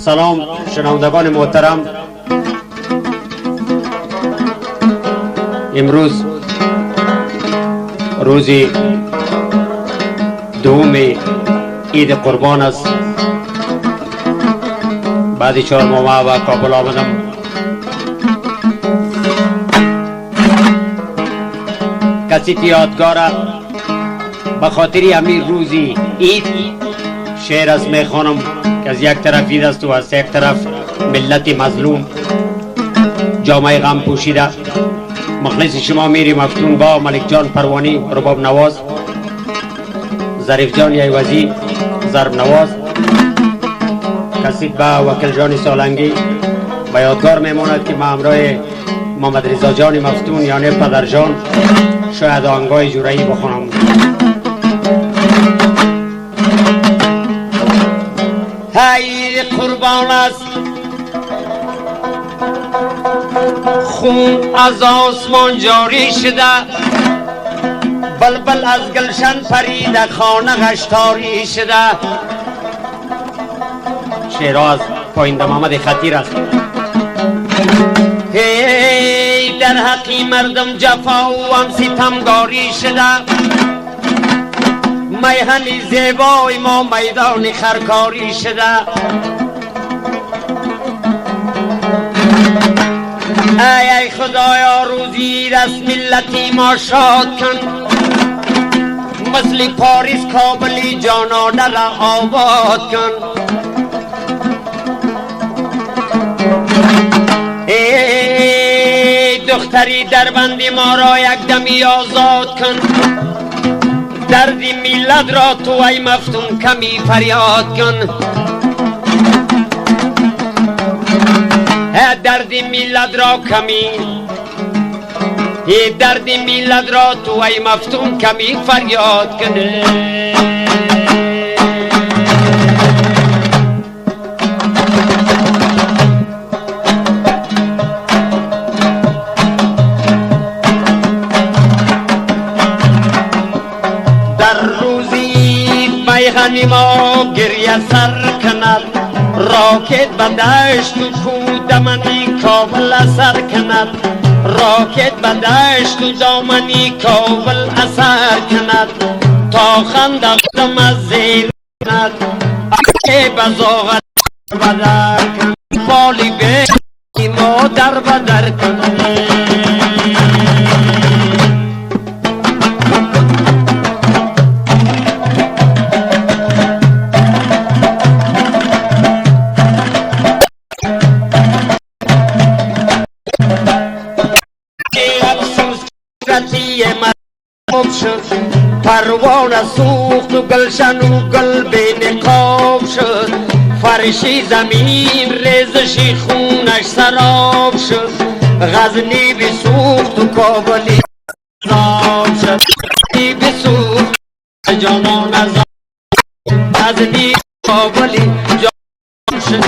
سلام شنوندگان محترم. امروز روزی دوم عید قربان است. بعد 4 ماه و کابل آمدم. کسی که یادگاره به خاطر همین روزی عید شعر از میخوانم که از یک طرف عید است و از یک طرف ملت مظلوم جامعه غم پوشیده. مخلص شما میری مفتون با ملک جان پروانی، رباب نواز، ظریف جان یعوضی، ضرب نواز، کسید با وکیل جان سالنگی. و یادگار میماند که ما همراه محمد رضا جان مفتون یعنی پدر جان شاید آهنگای جورایی بخونم. عید قربان است، خون از آسمان جاری شده، بلبل از گلشن پریده، خانه غشتاری شده. شعرها از پاینده محمد خطیر است. هی در حقی مردم جفا و هم ستمگاری شده، میهن زیبای ما میدان خرکاری شده. ای خدایا روزی رسم ملتی ما شاد کن، مثل پاریس کابلی جانانه را آباد کن. ای دختری دربندی ما را یک دمی آزاد کن، دردی میلاد را تو ای مفتون کمی فریاد کن. دردی میلاد را کمی، دردی میلاد را تو ای مفتون کمی فریاد کن. میهن ما گریه سر کند، راکت به دشت و کو دامنی کابل اثر کند، راکت به دشت و دامنی کابل اثر کند. تا خنده قدم از زیر کند، اگه بزاغت بدر کند، بالی به ما در بدر کند. پروانه سوخت و گلشن و گل به نقاب شد، فرشی زمین ریزشی خونش سراب شد. غزنی بسوخت و کابلی عذاب شد، بسوخت جانان عذاب، غزنی کابلی جان شد.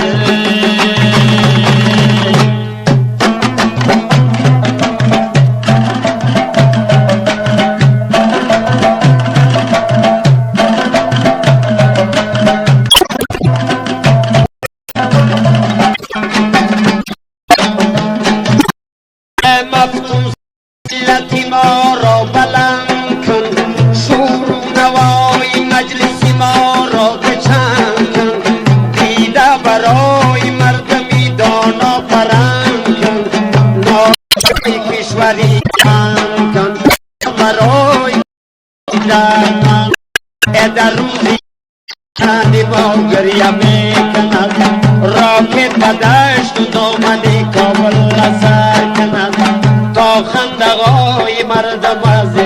ملتی ما را بلند کن، شور و نوای مجلس ما را بچند کن. دیده برای مردمی دانا پرند کن، نای کشوری بند کن. برای دیدن در روزی چندی ما گریه میکند، راکت به دشت و دامنی کابل اثر کند. تا خندقای مردم از